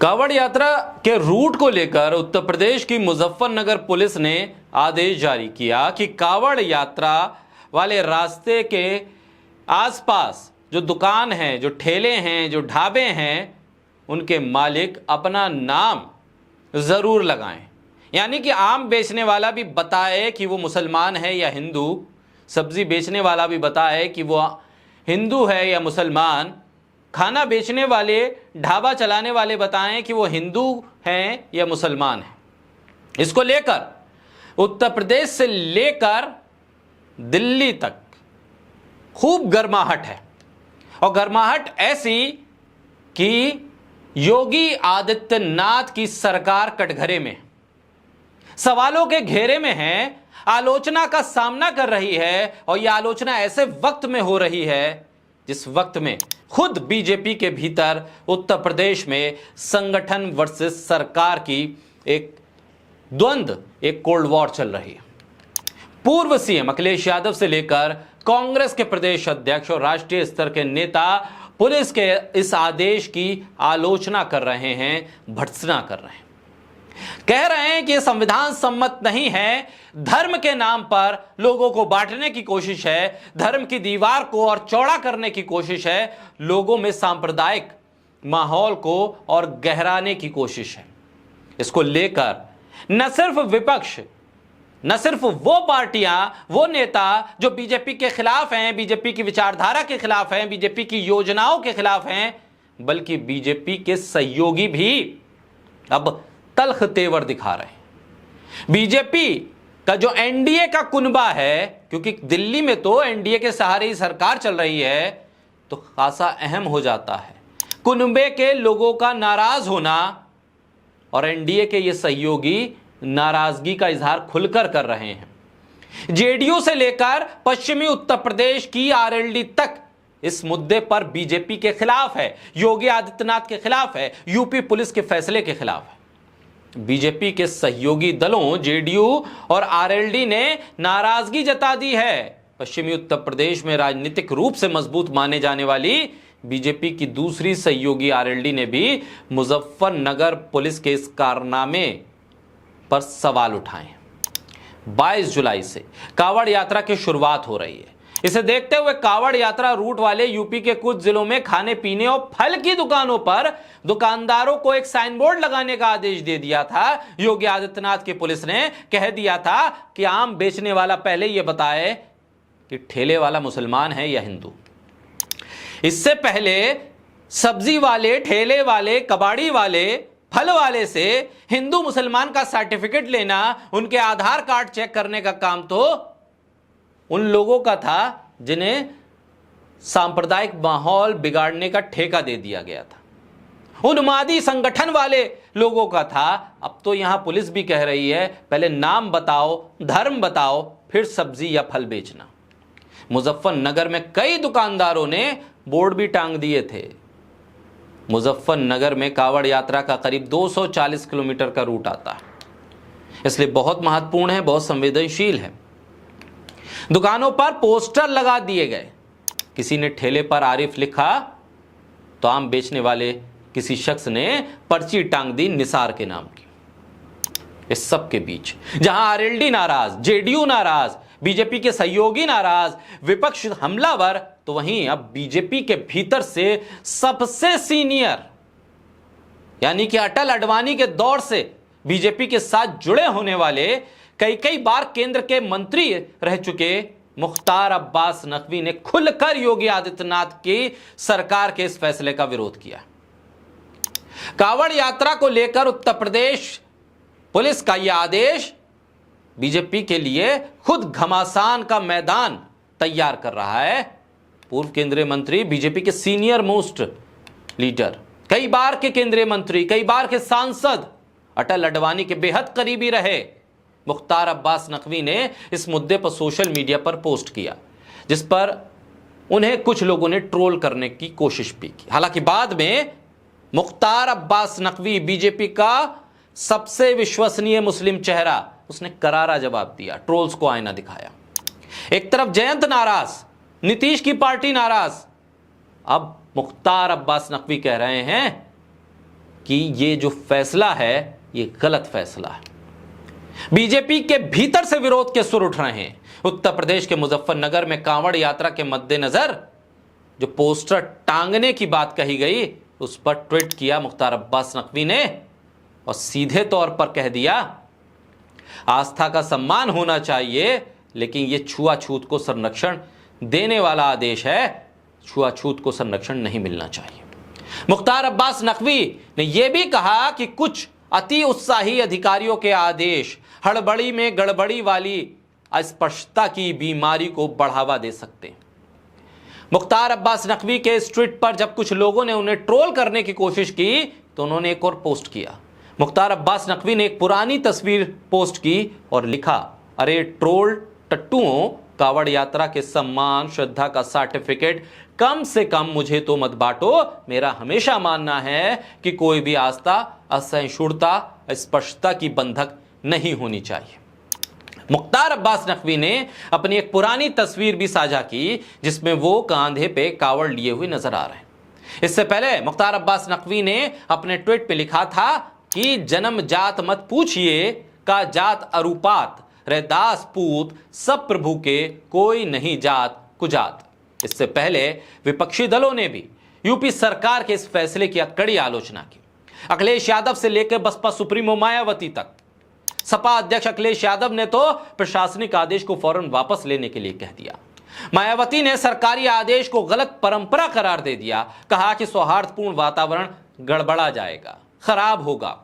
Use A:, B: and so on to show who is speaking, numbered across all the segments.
A: कांवड़ यात्रा के रूट को लेकर उत्तर प्रदेश की मुजफ्फरनगर पुलिस ने आदेश जारी किया कि कांवड़ यात्रा वाले रास्ते के आसपास जो दुकान हैं, जो ठेले हैं, जो ढाबे हैं, उनके मालिक अपना नाम जरूर लगाएं। यानी कि आम बेचने वाला भी बताए कि वो मुसलमान है या हिंदू, सब्जी बेचने वाला भी बताए कि वो हिंदू है या मुसलमान, खाना बेचने वाले, ढाबा चलाने वाले बताएं कि वो हिंदू हैं या मुसलमान हैं। इसको लेकर उत्तर प्रदेश से लेकर दिल्ली तक खूब गर्माहट है, और गर्माहट ऐसी कि योगी आदित्यनाथ की सरकार कटघरे में, सवालों के घेरे में है, आलोचना का सामना कर रही है। और यह आलोचना ऐसे वक्त में हो रही है जिस वक्त में खुद बीजेपी के भीतर उत्तर प्रदेश में संगठन वर्सेस सरकार की एक द्वंद्व, एक कोल्ड वॉर चल रही है। पूर्व सीएम अखिलेश यादव से लेकर कांग्रेस के प्रदेश अध्यक्ष और राष्ट्रीय स्तर के नेता पुलिस के इस आदेश की आलोचना कर रहे हैं, भर्त्सना कर रहे हैं, कह रहे हैं कि यह संविधान सम्मत नहीं है, धर्म के नाम पर लोगों को बांटने की कोशिश है, धर्म की दीवार को और चौड़ा करने की कोशिश है, लोगों में सांप्रदायिक माहौल को और गहराने की कोशिश है। इसको लेकर न सिर्फ विपक्ष, न सिर्फ वो पार्टियां, वो नेता जो बीजेपी के खिलाफ हैं, बीजेपी की विचारधारा के खिलाफ हैं, बीजेपी की योजनाओं के खिलाफ हैं, बल्कि बीजेपी के सहयोगी भी अब तल्ख तेवर दिखा रहे हैं। बीजेपी का जो एनडीए का कुनबा है, क्योंकि दिल्ली में तो एनडीए के सहारे ही सरकार चल रही है, तो खासा अहम हो जाता है कुनबे के लोगों का नाराज होना, और एनडीए के ये सहयोगी नाराजगी का इजहार खुलकर कर रहे हैं। जेडीयू से लेकर पश्चिमी उत्तर प्रदेश की आरएलडी तक इस मुद्दे पर बीजेपी के खिलाफ है, योगी आदित्यनाथ के खिलाफ है, यूपी पुलिस के फैसले के खिलाफ है। बीजेपी के सहयोगी दलों जेडीयू और आरएलडी ने नाराजगी जता दी है। पश्चिमी उत्तर प्रदेश में राजनीतिक रूप से मजबूत माने जाने वाली बीजेपी की दूसरी सहयोगी आरएलडी ने भी मुजफ्फरनगर पुलिस के इस कारनामे पर सवाल उठाए। 22 जुलाई से कांवड़ यात्रा की शुरुआत हो रही है। इसे देखते हुए कांवड़ यात्रा रूट वाले यूपी के कुछ जिलों में खाने पीने और फल की दुकानों पर दुकानदारों को एक साइन बोर्ड लगाने का आदेश दे दिया था। योगी आदित्यनाथ की पुलिस ने कह दिया था कि आम बेचने वाला पहले यह बताए कि ठेले वाला मुसलमान है या हिंदू। इससे पहले सब्जी वाले, ठेले वाले, कबाड़ी वाले, फल वाले से हिंदू मुसलमान का सर्टिफिकेट लेना, उनके आधार कार्ड चेक करने का काम तो उन लोगों का था जिन्हें सांप्रदायिक माहौल बिगाड़ने का ठेका दे दिया गया था। उन्मादी संगठन वाले लोगों का था। अब तो यहां पुलिस भी कह रही है पहले नाम बताओ, धर्म बताओ, फिर सब्जी या फल बेचना। मुजफ्फरनगर में कई दुकानदारों ने बोर्ड भी टांग दिए थे। मुजफ्फरनगर में कांवड़ यात्रा का करीब 240 किलोमीटर का रूट आता है, इसलिए बहुत महत्वपूर्ण है, बहुत संवेदनशील है। दुकानों पर पोस्टर लगा दिए गए। किसी ने ठेले पर आरिफ लिखा तो आम बेचने वाले किसी शख्स ने पर्ची टांग दी निसार के नाम की। इस सब के बीच जहां आरएलडी नाराज, जेडीयू नाराज, बीजेपी के सहयोगी नाराज, विपक्ष हमलावर, तो वहीं अब बीजेपी के भीतर से सबसे सीनियर यानी कि अटल अडवाणी के दौर से बीजेपी के साथ जुड़े होने वाले, कई बार केंद्र के मंत्री रह चुके मुख्तार अब्बास नकवी ने खुलकर योगी आदित्यनाथ की सरकार के इस फैसले का विरोध किया। कांवड़ यात्रा को लेकर उत्तर प्रदेश पुलिस का यह आदेश बीजेपी के लिए खुद घमासान का मैदान तैयार कर रहा है। पूर्व केंद्रीय मंत्री, बीजेपी के सीनियर मोस्ट लीडर, कई बार के केंद्रीय मंत्री, कई बार के सांसद, अटल अडवाणी के बेहद करीबी रहे मुख्तार अब्बास नकवी ने इस मुद्दे पर सोशल मीडिया पर पोस्ट किया, जिस पर उन्हें कुछ लोगों ने ट्रोल करने की कोशिश भी की। हालांकि बाद में मुख्तार अब्बास नकवी, बीजेपी का सबसे विश्वसनीय मुस्लिम चेहरा, उसने करारा जवाब दिया, ट्रोल्स को आईना दिखाया। एक तरफ जयंत नाराज, नीतीश की पार्टी नाराज, अब मुख्तार अब्बास नकवी कह रहे हैं कि ये जो फैसला है ये गलत फैसला है। बीजेपी के भीतर से विरोध के सुर उठ रहे हैं। उत्तर प्रदेश के मुजफ्फरनगर में कांवड़ यात्रा के मद्देनजर जो पोस्टर टांगने की बात कही गई, उस पर ट्वीट किया मुख्तार अब्बास नकवी ने और सीधे तौर पर कह दिया, आस्था का सम्मान होना चाहिए, लेकिन यह छुआछूत को संरक्षण देने वाला आदेश है, छुआछूत को संरक्षण नहीं मिलना चाहिए। मुख्तार अब्बास नकवी ने यह भी कहा कि कुछ अति उत्साही अधिकारियों के आदेश हड़बड़ी में गड़बड़ी वाली अस्पष्टता की बीमारी को बढ़ावा दे सकते हैं। मुख्तार अब्बास नकवी के इस ट्वीट पर जब कुछ लोगों ने उन्हें ट्रोल करने की कोशिश की तो उन्होंने एक और पोस्ट किया। मुख्तार अब्बास नकवी ने एक पुरानी तस्वीर पोस्ट की और लिखा, अरे ट्रोल टट्टुओं, कावड़ यात्रा के सम्मान श्रद्धा का सर्टिफिकेट कम से कम मुझे तो मत बांटो। मेरा हमेशा मानना है कि कोई भी आस्था असहिष्णुता स्पष्टता की बंधक नहीं होनी चाहिए। मुख्तार अब्बास नकवी ने अपनी एक पुरानी तस्वीर भी साझा की जिसमें वो कांधे पे कावड़ लिए हुए नजर आ रहे हैं। इससे पहले मुख्तार अब्बास नकवी ने अपने ट्वीट पे लिखा था कि जन्म जात मत पूछिए, का जात अरूपात, रैदास पूत सब प्रभु के, कोई नहीं जात कुजात। इससे पहले विपक्षी दलों ने भी यूपी सरकार के इस फैसले की कड़ी आलोचना की। अखिलेश यादव से लेकर बसपा सुप्रीमो मायावती तक, सपा अध्यक्ष अखिलेश यादव ने तो प्रशासनिक आदेश को फौरन वापस लेने के लिए कह दिया। मायावती ने सरकारी आदेश को गलत परंपरा करार दे दिया, कहा कि सौहार्दपूर्ण वातावरण गड़बड़ा जाएगा, खराब होगा।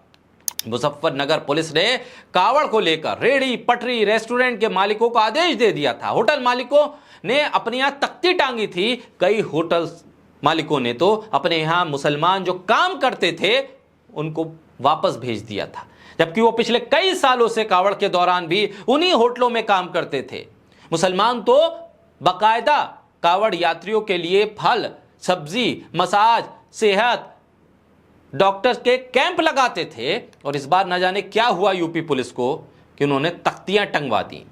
A: मुजफ्फरनगर पुलिस ने कावड़ को लेकर रेहड़ी पटरी रेस्टोरेंट के मालिकों को आदेश दे दिया था। होटल मालिकों ने अपने यहां तख्ती टांगी थी, कई होटल मालिकों ने तो अपने यहां मुसलमान जो काम करते थे उनको वापस भेज दिया था, जबकि वो पिछले कई सालों से कावड़ के दौरान भी उन्हीं होटलों में काम करते थे। मुसलमान तो बाकायदा कावड़ यात्रियों के लिए फल सब्जी मसाज सेहत डॉक्टर के कैंप लगाते थे, और इस बार न जाने क्या हुआ यूपी पुलिस को कि उन्होंने तख्तियां टंगवा दी।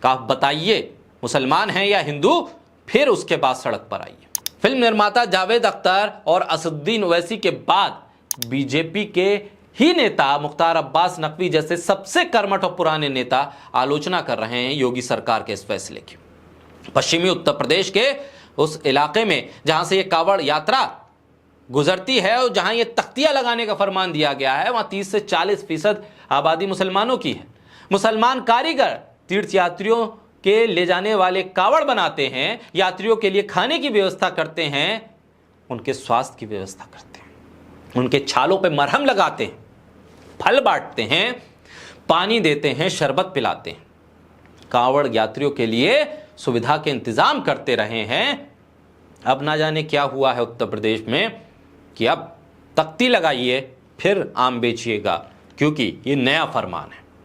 A: कहा बताइए मुसलमान हैं या हिंदू, फिर उसके बाद सड़क पर आइए। फिल्म निर्माता जावेद अख्तर और असदुद्दीन ओवैसी के बाद बीजेपी के ही नेता मुख्तार अब्बास नकवी जैसे सबसे कर्मठ और पुराने नेता आलोचना कर रहे हैं योगी सरकार के इस फैसले की। पश्चिमी उत्तर प्रदेश के उस इलाके में जहां से यह कावड़ यात्रा गुजरती है और जहां ये तख्तियां लगाने का फरमान दिया गया है, वहां 30 से 40% आबादी मुसलमानों की है। मुसलमान कारीगर तीर्थयात्रियों के ले जाने वाले कावड़ बनाते हैं, यात्रियों के लिए खाने की व्यवस्था करते हैं, उनके स्वास्थ्य की व्यवस्था करते हैं, उनके छालों पे मरहम लगाते हैं, फल बांटते हैं, पानी देते हैं, शरबत पिलाते हैं, कावड़ यात्रियों के लिए सुविधा के इंतजाम करते रहे हैं। अब ना जाने क्या हुआ है उत्तर प्रदेश में कि अब तख्ती लगाइए फिर आम बेचिएगा, क्योंकि ये नया फरमान है।